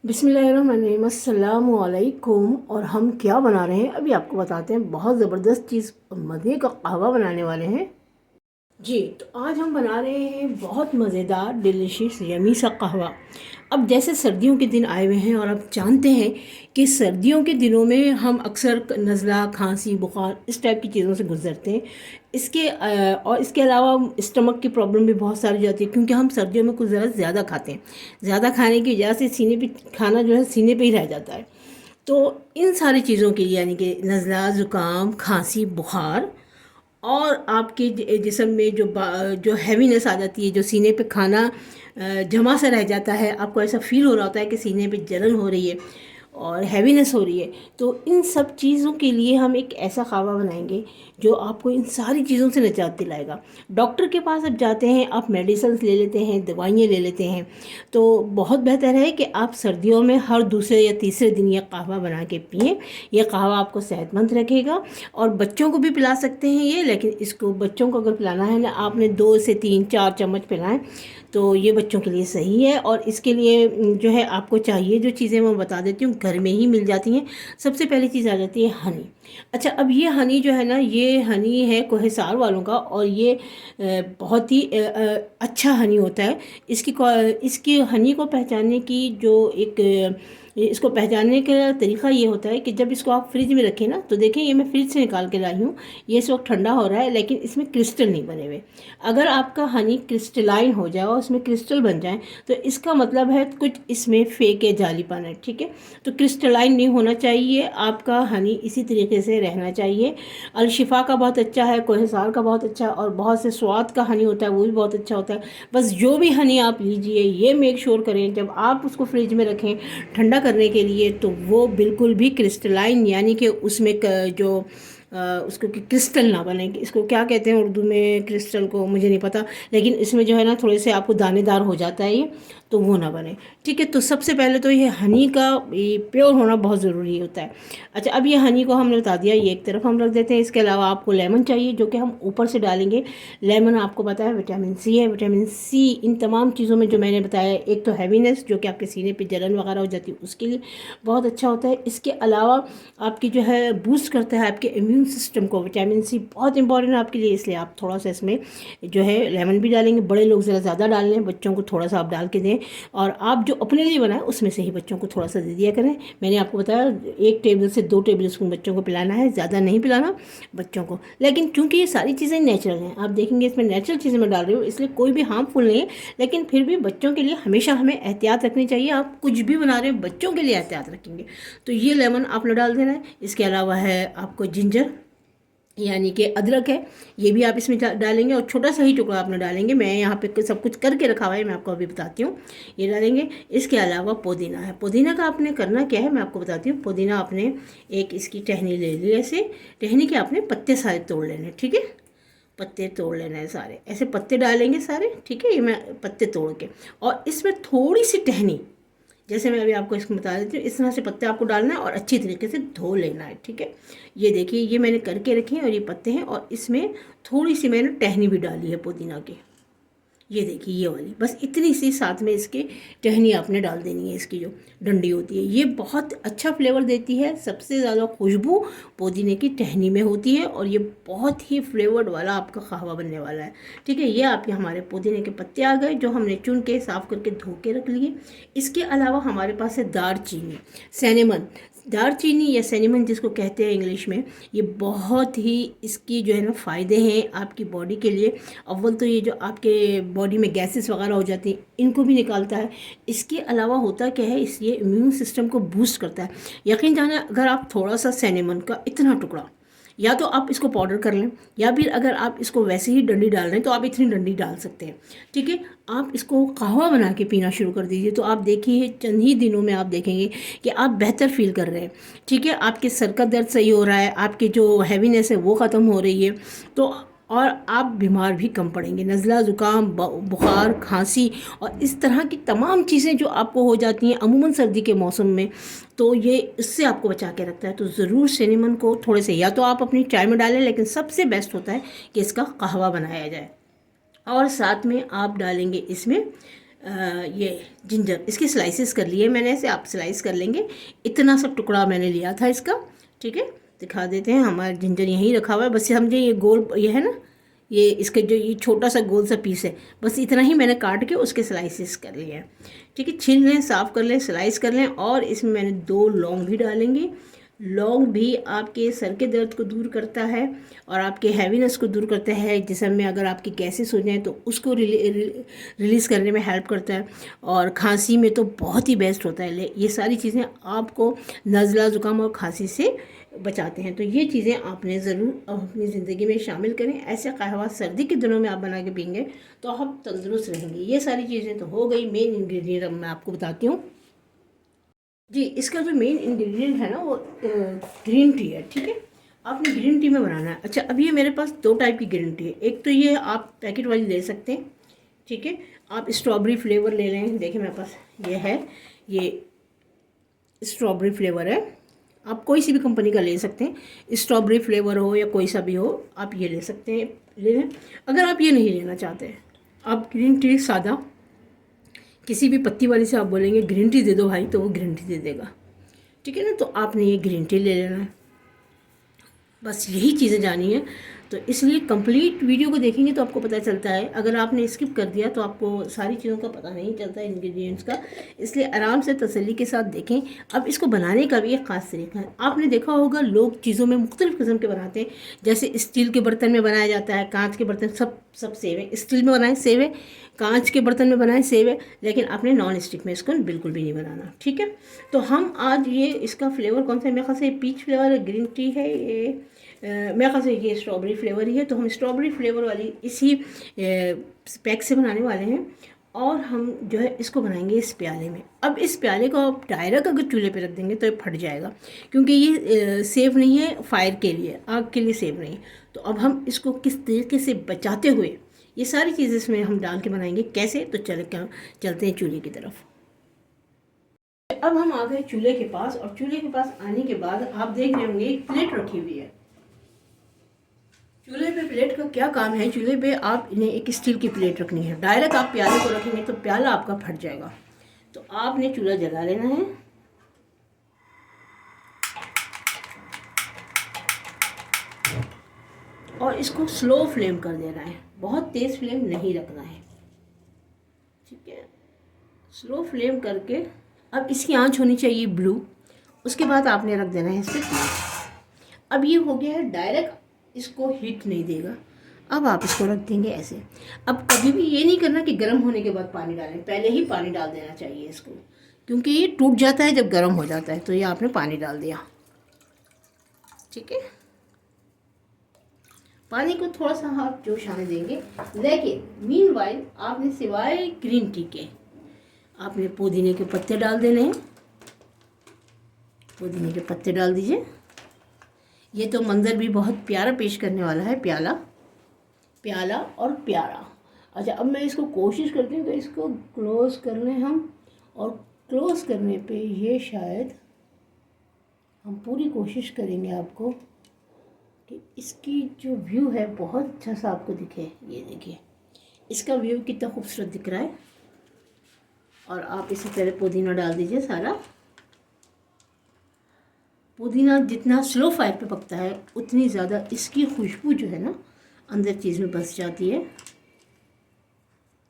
बिस्मिल्लाहिर्रहमानिर्रहीम, अस्सलामु अलैकुम। और हम क्या बना रहे हैं अभी आपको बताते हैं। बहुत ज़बरदस्त चीज़ मज़े का कहवा बनाने वाले हैं जी। तो आज हम बना रहे हैं बहुत मज़ेदार डिलीशियस यमी सा कहवा। अब जैसे सर्दियों के दिन आए हुए हैं और आप जानते हैं कि सर्दियों के दिनों में हम अक्सर नज़ला, खांसी, बुखार इस टाइप की चीज़ों से गुजरते हैं। और इसके अलावा स्टमक की प्रॉब्लम भी बहुत सारी जाती है, क्योंकि हम सर्दियों में कुछ ज़्यादा खाते हैं। ज़्यादा खाने की वजह से सीने पे खाना जो है सीने पे ही रह जाता है। तो इन सारी चीज़ों के लिए यानी कि नज़ला, ज़ुकाम, खांसी, बुखार और आपके जिस्म में जो हैवीनेस आ जाती है, जो सीने पे खाना जमा सा रह जाता है, आपको ऐसा फील हो रहा होता है कि सीने पे जलन हो रही है और हैवीनेस हो रही है। तो इन सब चीज़ों के लिए हम एक ऐसा खावा बनाएंगे जो आपको इन सारी चीज़ों से निजात दिलाएगा। डॉक्टर के पास आप जाते हैं, आप मेडिसिन ले लेते हैं, दवाइयाँ ले लेते हैं, तो बहुत बेहतर है कि आप सर्दियों में हर दूसरे या तीसरे दिन यह कहवा बना के पिएँ। यह कहवा आपको सेहतमंद रखेगा और बच्चों को भी पिला सकते हैं ये। लेकिन इसको बच्चों को अगर पिलाना है ना, आपने 2 से 3 4 चम्मच पिलाएं तो ये बच्चों के लिए सही है। और इसके लिए जो है आपको चाहिए जो चीज़ें मैं बता देती हूँ, घर में ही मिल जाती हैं। सबसे पहली चीज़ आ जाती है हनी। अच्छा, अब ये हनी जो है ना, ये हनी है कोहिसार वालों का और ये बहुत ही अच्छा हनी होता है। इसकी हनी को पहचानने की जो एक इसको पहचानने का तरीका ये होता है कि जब इसको आप फ्रिज में रखें ना, तो देखें ये मैं फ्रिज से निकाल के लाई हूँ। ये इस वक्त ठंडा हो रहा है, लेकिन इसमें क्रिस्टल नहीं बने हुए। अगर आपका हनी क्रिस्टलाइन हो जाए और उसमें क्रिस्टल बन जाए तो इसका मतलब है कुछ इसमें फेक है, जालीपन है। ठीक है, तो क्रिस्टलाइन नहीं होना चाहिए आपका हनी, इसी तरीके से रहना चाहिए। अलशिफा का बहुत अच्छा है, कोहिसार का बहुत अच्छा, और बहुत से स्वाद का हनी होता है, वो भी बहुत अच्छा होता है। बस जो भी हनी आप लीजिए, ये मेक श्योर करें जब आप उसको फ्रिज में रखें ठंडा करने के लिए, तो वो बिल्कुल भी क्रिस्टलाइन यानी कि उसमें जो उसको कि क्रिस्टल ना बने। इसको क्या कहते हैं उर्दू में, क्रिस्टल को मुझे नहीं पता, लेकिन इसमें जो है ना थोड़े से आपको दानेदार हो जाता है ये, तो वो ना बने। ठीक है, तो सबसे पहले तो ये हनी का ये प्योर होना बहुत ज़रूरी होता है। अच्छा, अब ये हनी को हमने बता दिया, ये एक तरफ हम रख देते हैं। इसके अलावा आपको लेमन चाहिए, जो कि हम ऊपर से डालेंगे। लेमन आपको पता है विटामिन सी है। विटामिन सी इन तमाम चीज़ों में जो मैंने बताया, एक तो हैवीनेस जो कि आपके सीने पे जलन वगैरह हो जाती है उसके लिए बहुत अच्छा होता है। इसके अलावा आपकी जो है बूस्ट करता है आपके इम्यून सिस्टम को। विटामिन सी बहुत इंपॉर्टेंट है आपके लिए, इसलिए आप थोड़ा सा इसमें जो है लेमन भी डालेंगे। बड़े लोग ज़रा ज़्यादा डाल लें, बच्चों को थोड़ा सा आप डाल के दें, और आप जो अपने लिए बनाएं उसमें से ही बच्चों को थोड़ा सा दे दिया करें। मैंने आपको बताया 1 टेबल से 2 टेबल स्पून बच्चों को पिलाना है, ज़्यादा नहीं पिलाना बच्चों को। लेकिन चूंकि ये सारी चीज़ें नेचुरल हैं, आप देखेंगे इसमें नेचुरल चीज़ें मैं डाल रही हूँ, इसलिए कोई भी हार्मफुल नहीं है। लेकिन फिर भी बच्चों के लिए हमेशा हमें एहतियात रखनी चाहिए। आप कुछ भी बना रहे हैं बच्चों के लिए एहतियात रखेंगे तो ये लेमन आपने डाल देना है। इसके अलावा है आपको जिंजर यानी कि अदरक है, ये भी आप इसमें डालेंगे, और छोटा सा ही टुकड़ा आपने डालेंगे। मैं यहाँ पे सब कुछ करके रखा हुआ है, मैं आपको अभी बताती हूँ, ये डालेंगे। इसके अलावा पुदीना है। पुदीना का आपने करना क्या है मैं आपको बताती हूँ। पुदीना आपने एक इसकी टहनी ले ली, ऐसे टहनी के आपने पत्ते सारे तोड़ लेने। ठीक है, पत्ते तोड़ लेना है सारे, ऐसे पत्ते डालेंगे सारे। ठीक है, ये मैं पत्ते तोड़ के, और इसमें थोड़ी सी टहनी, जैसे मैं अभी आपको इसको बता देती हूँ, इस तरह से पत्ते आपको डालना है और अच्छी तरीके से धो लेना है। ठीक है, ये देखिए ये मैंने करके रखे हैं और ये पत्ते हैं, और इसमें थोड़ी सी मैंने टहनी भी डाली है पुदीना की। ये देखिए ये वाली, बस इतनी सी साथ में इसके टहनी आपने डाल देनी है। इसकी जो डंडी होती है ये बहुत अच्छा फ्लेवर देती है। सबसे ज़्यादा खुशबू पुदीने की टहनी में होती है, और ये बहुत ही फ्लेवर्ड वाला आपका कहवा बनने वाला है। ठीक है, ये आपके हमारे पुदीने के पत्ते आ गए जो हमने चुन के साफ़ करके धो के रख लिए। इसके अलावा हमारे पास है दारचीनी, सिनेमन। दारचीनी या सिनेमन जिसको कहते हैं इंग्लिश में, ये बहुत ही इसकी जो है ना फ़ायदे हैं आपकी बॉडी के लिए। अव्वल तो ये जो आपके बॉडी में गैसेस वगैरह हो जाती हैं इनको भी निकालता है। इसके अलावा होता क्या है, ये इम्यून सिस्टम को बूस्ट करता है। यकीन जाने, अगर आप थोड़ा सा सिनेमन का इतना टुकड़ा, या तो आप इसको पाउडर कर लें, या फिर अगर आप इसको वैसे ही डंडी डाल रहे हैं तो आप इतनी डंडी डाल सकते हैं। ठीक है, आप इसको कहवा बना के पीना शुरू कर दीजिए, तो आप देखिए चंद ही दिनों में आप देखेंगे कि आप बेहतर फील कर रहे हैं। ठीक है, आपके सर का दर्द सही हो रहा है, आपके जो हैवीनेस है वो ख़त्म हो रही है, तो और आप बीमार भी कम पड़ेंगे। नज़ला, ज़ुकाम, बुखार, खांसी और इस तरह की तमाम चीज़ें जो आपको हो जाती हैं अमूमन सर्दी के मौसम में, तो ये इससे आपको बचा के रखता है। तो ज़रूर सिनेमन को थोड़े से या तो आप अपनी चाय में डालें, लेकिन सबसे बेस्ट होता है कि इसका कहवा बनाया जाए। और साथ में आप डालेंगे इसमें ये जिंजर, इसके स्लाइसेस कर लिए मैंने, ऐसे आप स्लाइस कर लेंगे। इतना सा टुकड़ा मैंने लिया था इसका, ठीक है। दिखा देते हैं, हमारा जिंजर यहीं रखा हुआ है, बस समझे ये गोल ये है ना, ये इसके जो ये छोटा सा गोल सा पीस है, बस इतना ही मैंने काट के उसके स्लाइसेस कर लिए हैं, ठीक है। छील लें, साफ़ कर लें, स्लाइस कर लें। और इसमें मैंने 2 लौंग भी डालेंगे। लौंग भी आपके सर के दर्द को दूर करता है और आपके हैवीनेस को दूर करता है। जिसम में अगर आपकी गैसेस हो जाएँ तो उसको रिलीज़ करने में हेल्प करता है। और खांसी में तो बहुत ही बेस्ट होता है। ये सारी चीज़ें आपको नज़ला ज़ुकाम और खांसी से बचाते हैं। तो ये चीज़ें आपने ज़रूर अपनी ज़िंदगी में शामिल करें। ऐसा कहवा सर्दी के दिनों में आप बना के पिएंगे तो आप तंदुरुस्त रहेंगे। ये सारी चीज़ें तो हो गई। मेन इंग्रेडिएंट अब मैं आपको बताती हूँ जी। इसका जो मेन इंग्रेडिएंट है ना वो ग्रीन टी है, ठीक है। आपने ग्रीन टी में बनाना है। अच्छा, अब ये मेरे पास 2 टाइप की ग्रीन टी है। एक तो ये आप पैकेट वाली ले सकते हैं, ठीक है। आप स्ट्रॉबेरी फ्लेवर ले लें। देखिए मेरे पास ये है, ये स्ट्रॉबेरी फ्लेवर है। आप कोई सी भी कंपनी का ले सकते हैं, स्ट्रॉबेरी फ्लेवर हो या कोई सा भी हो, आप ये ले सकते हैं, ले लें। अगर आप ये नहीं लेना चाहते, आप ग्रीन टी सादा किसी भी पत्ती वाली से आप बोलेंगे ग्रीन टी दे दो भाई, तो वो ग्रीन टी दे देगा, ठीक है ना। तो आपने ये ग्रीन टी ले लेना है, बस यही चीज़ें जानी है। तो इसलिए कंप्लीट वीडियो को देखेंगे तो आपको पता चलता है। अगर आपने स्किप कर दिया तो आपको सारी चीज़ों का पता नहीं चलता इंग्रेडिएंट्स का। इसलिए आराम से तसल्ली के साथ देखें। अब इसको बनाने का भी एक ख़ास तरीका है। आपने देखा होगा लोग चीज़ों में मुख्तलिफ़ किस्म के बनाते हैं। जैसे स्टील के बर्तन में बनाया जाता है, कांच के बर्तन, सब सेव है। स्टील में बनाए सेव है, कांच के बर्तन में बनाए सेव है, लेकिन आपने नॉन स्टिक में इसको बिल्कुल भी नहीं बनाना, ठीक है। तो हम आज ये इसका फ्लेवर कौन सा है, मेरे ख्याल से पीच फ्लेवर ग्रीन टी है ये, मेरे ख्याल से ये स्ट्रॉबेरी फ्लेवर ही है। तो हम स्ट्रॉबेरी फ्लेवर वाली इसी पैक से बनाने वाले हैं। और हम जो है इसको बनाएंगे इस प्याले में। अब इस प्याले को आप डायरेक्ट अगर चूल्हे पे रख देंगे तो ये फट जाएगा, क्योंकि ये सेफ नहीं है फायर के लिए, आग के लिए सेफ नहीं। तो अब हम इसको किस तरीके से बचाते हुए ये सारी चीज़ें इसमें हम डाल के बनाएंगे कैसे, तो चलते हैं चूल्हे की तरफ। अब हम आ गए चूल्हे के पास, और चूल्हे के पास आने के बाद आप देख रहे होंगे एक प्लेट रखी हुई है। चूल्हे पे प्लेट का क्या काम है, चूल्हे पे आप इन्हें एक स्टील की प्लेट रखनी है। डायरेक्ट आप प्याले को रखेंगे तो प्याला आपका फट जाएगा। तो आपने चूल्हा जला लेना है, और इसको स्लो फ्लेम कर देना है, बहुत तेज़ फ्लेम नहीं रखना है, ठीक है। स्लो फ्लेम करके अब इसकी आंच होनी चाहिए ब्लू। उसके बाद आपने रख देना है इसे। अब ये हो गया है, डायरेक्ट इसको हीट नहीं देगा। अब आप इसको रख देंगे ऐसे। अब कभी भी ये नहीं करना कि गर्म होने के बाद पानी डालें, पहले ही पानी डाल देना चाहिए इसको, क्योंकि ये टूट जाता है जब गर्म हो जाता है। तो ये आपने पानी डाल दिया, ठीक है। पानी को थोड़ा सा आप जोश आने देंगे, लेकिन मीनवाइल आपने सिवाय ग्रीन टी के आपने पुदीने के पत्ते डाल देने हैं। पुदीने के पत्ते डाल दीजिए। ये तो मंजर भी बहुत प्यारा पेश करने वाला है, प्याला प्याला और प्यारा। अच्छा, अब मैं इसको कोशिश करती हूँ तो इसको क्लोज कर लें हम, और क्लोज करने पे ये शायद हम पूरी कोशिश करेंगे आपको कि इसकी जो व्यू है बहुत अच्छा सा आपको दिखे। ये देखिए इसका व्यू कितना खूबसूरत दिख रहा है। और आप इसी तरह पुदीना डाल दीजिए सारा। पुदीना जितना स्लो फायर पे पकता है उतनी ज़्यादा इसकी खुशबू जो है ना अंदर चीज़ में बस जाती है।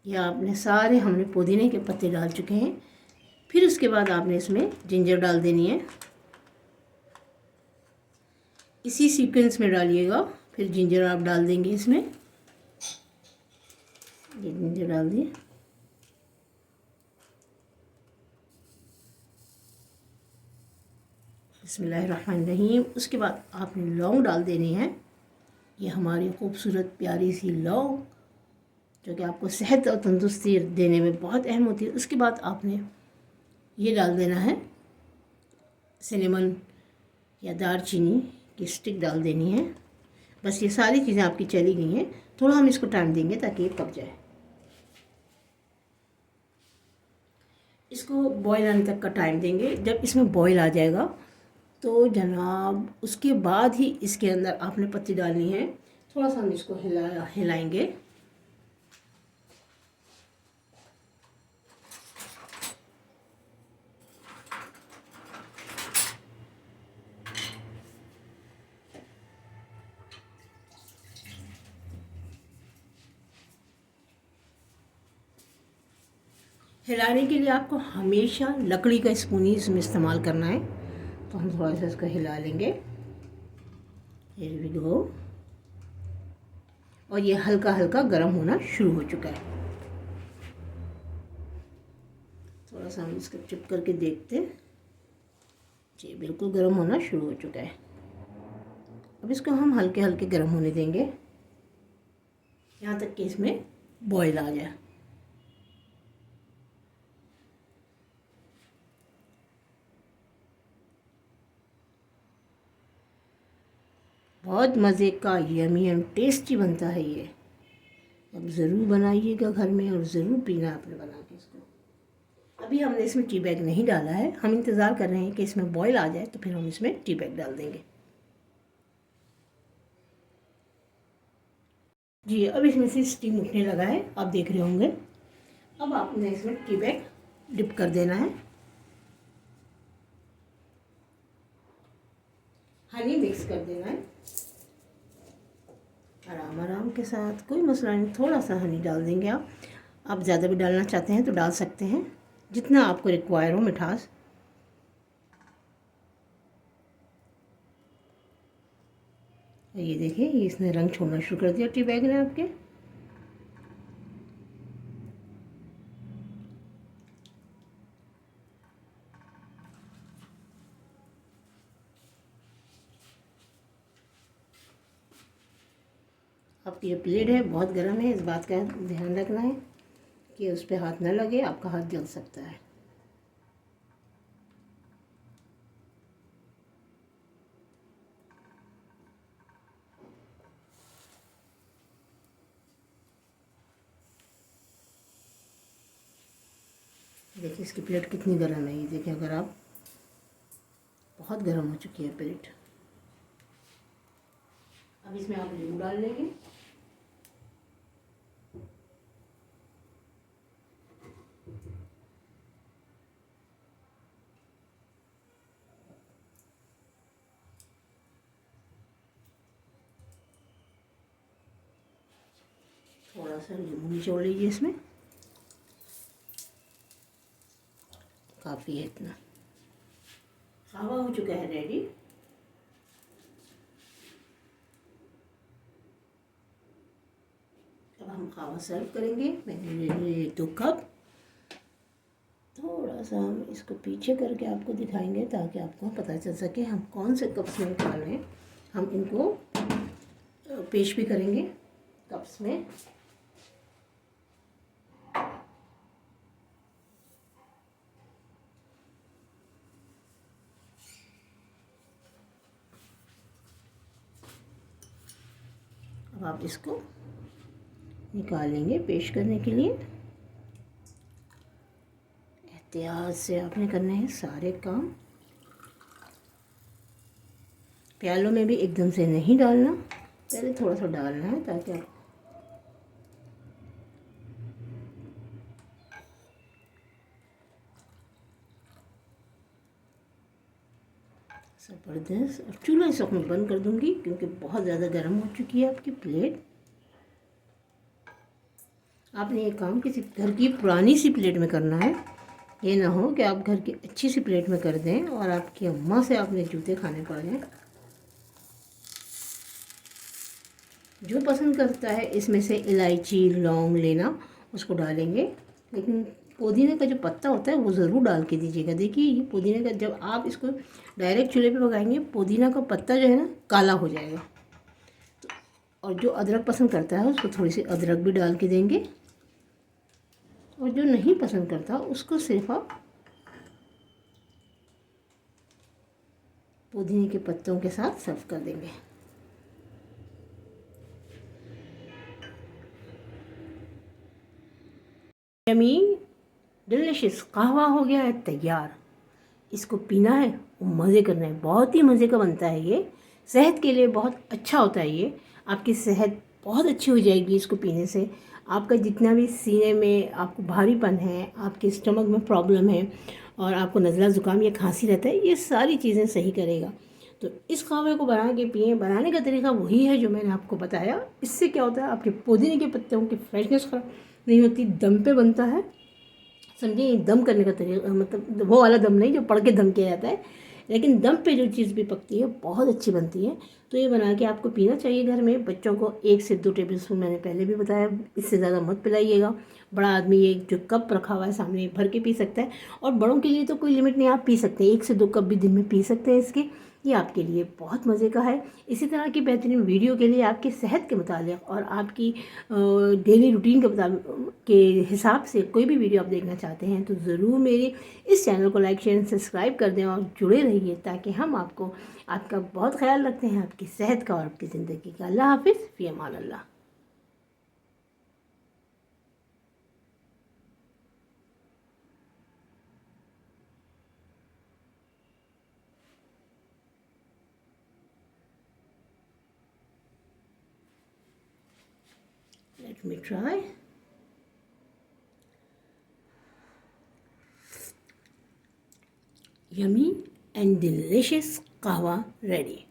या आपने सारे हमने पुदीने के पत्ते डाल चुके हैं। फिर उसके बाद आपने इसमें जिंजर डाल देनी है, इसी सीक्वेंस में डालिएगा। फिर जिंजर आप डाल देंगे इसमें, ये जिंजर डाल दिए। बिस्मिल्लाहिर्रहमानिर्रहीम। उसके बाद आपने लौंग डाल देनी है। ये हमारी खूबसूरत प्यारी सी लौंग जो कि आपको सेहत और तंदुरुस्ती देने में बहुत अहम होती है। उसके बाद आपने ये डाल देना है सिनेमन या दारचीनी की स्टिक डाल देनी है। बस ये सारी चीज़ें आपकी चली गई हैं। थोड़ा हम इसको टाइम देंगे ताकि ये पक जाए। इसको बॉयल आने तक का टाइम देंगे। जब इसमें बॉयल आ जाएगा तो जनाब उसके बाद ही इसके अंदर आपने पत्ती डालनी है। थोड़ा सा हम इसको हिलाएंगे। हिलाने के लिए आपको हमेशा लकड़ी का स्पून ही इसमें इस्तेमाल करना है। तो हम थोड़ा सा इसको हिला लेंगे। Here we go. और ये हल्का हल्का गर्म होना शुरू हो चुका है। थोड़ा सा हम इसको चिप करके देखते हैं। जी बिल्कुल गर्म होना शुरू हो चुका है। अब इसको हम हल्के हल्के गर्म होने देंगे यहाँ तक कि इसमें बॉईल आ जाए। बहुत मज़े का यमी एंड टेस्टी बनता है ये। अब ज़रूर बनाइएगा घर में और ज़रूर पीना आपने बना के इसको। अभी हमने इसमें टी बैग नहीं डाला है, हम इंतज़ार कर रहे हैं कि इसमें बॉईल आ जाए तो फिर हम इसमें टी बैग डाल देंगे। जी अब इसमें से स्टीम उठने लगा है, आप देख रहे होंगे। अब आपने इसमें टी बैग डिप कर देना है। हनी मिक्स कर देना है आराम आराम के साथ, कोई मसला नहीं। थोड़ा सा हनी डाल देंगे आप ज़्यादा भी डालना चाहते हैं तो डाल सकते हैं, जितना आपको रिक्वायर हो मिठास। ये देखिए ये इसने रंग छोड़ना शुरू कर दिया टी बैग ने आपके। आपकी जो प्लेट है बहुत गर्म है, इस बात का ध्यान रखना है कि उस पर हाथ न लगे, आपका हाथ जल सकता है। देखिए इसकी प्लेट कितनी गर्म है, ये देखिए। अगर आप बहुत गर्म हो चुकी है प्लेट। अब इसमें आप नींबू डाल लेंगे। थोड़ा सा नींबू निचोड़ लीजिए इसमें, काफ़ी है इतना। खावा हो चुका है रेडी। अब हम खावा सर्व करेंगे। मैंने ले लिए 2 कप। थोड़ा सा हम इसको पीछे करके आपको दिखाएंगे ताकि आपको पता चल सके हम कौन से कप्स में निकाल रहे हैं। हम इनको पेश भी करेंगे कप्स में। अब आप इसको निकालेंगे पेश करने के लिए। एहतियात से आपने करने हैं सारे काम। प्यालों में भी एकदम से नहीं डालना, पहले थोड़ा सा डालना है ताकि आप ज़बरदस्त। और चूल्हा इस वक्त मैं बंद कर दूंगी क्योंकि बहुत ज़्यादा गर्म हो चुकी है आपकी प्लेट। आपने ये काम किसी घर की पुरानी सी प्लेट में करना है। ये ना हो कि आप घर की अच्छी सी प्लेट में कर दें और आपकी अम्मा से आपने जूते खाने पड़ जाएं। जो पसंद करता है इसमें से इलायची लौंग लेना, उसको डालेंगे, लेकिन पुदीने का जो पत्ता होता है वो ज़रूर डाल के दीजिएगा। देखिए ये पुदीने का, जब आप इसको डायरेक्ट चूल्हे पे पकाएंगे पुदीना का पत्ता जो है ना काला हो जाएगा। तो और जो अदरक पसंद करता है उसको थोड़ी सी अदरक भी डाल के देंगे, और जो नहीं पसंद करता उसको सिर्फ आप पुदीने के पत्तों के साथ सर्व कर देंगे। यमी डिलिशियस कहवा हो गया है तैयार। इसको पीना है और मज़े करना है। बहुत ही मज़े का बनता है ये, सेहत के लिए बहुत अच्छा होता है ये। आपकी सेहत बहुत अच्छी हो जाएगी इसको पीने से। आपका जितना भी सीने में आपको भारीपन है, आपके स्टमक में प्रॉब्लम है और आपको नज़ला ज़ुकाम या खांसी रहता है, ये सारी चीज़ें सही करेगा। तो इस कहवे को बना के पिए। बनाने का तरीका वही है जो मैंने आपको बताया। इससे क्या होता है, आपके पुदीने के पत्तों की फ्रेशनेस खराब नहीं होती, दम पे बनता है, समझिए दम करने का तरीका, मतलब वो वाला दम नहीं जो पड़ के दम किया जाता है, लेकिन दम पे जो चीज़ भी पकती है बहुत अच्छी बनती है। तो ये बना के आपको पीना चाहिए घर में। बच्चों को 1 से 2 टेबल स्पून, मैंने पहले भी बताया, इससे ज़्यादा मत पिलाइएगा। बड़ा आदमी ये जो कप रखा हुआ है सामने भर के पी सकता है, और बड़ों के लिए तो कोई लिमिट नहीं, आप पी सकते हैं 1 से 2 कप भी दिन में पी सकते हैं इसके। ये आपके लिए बहुत मज़े का है। इसी तरह की बेहतरीन वीडियो के लिए आपकी सेहत के मुताबिक और आपकी डेली रूटीन के मुताबिक के हिसाब से कोई भी वीडियो आप देखना चाहते हैं तो ज़रूर मेरे इस चैनल को लाइक शेयर सब्सक्राइब कर दें और जुड़े रहिए, ताकि हम आपको आपका बहुत ख्याल रखते हैं, आपकी सेहत का और आपकी ज़िंदगी का। अल्लाह हाफिज़, फ़ी अमान अल्लाह। Let me try. Yummy and delicious kahwa ready.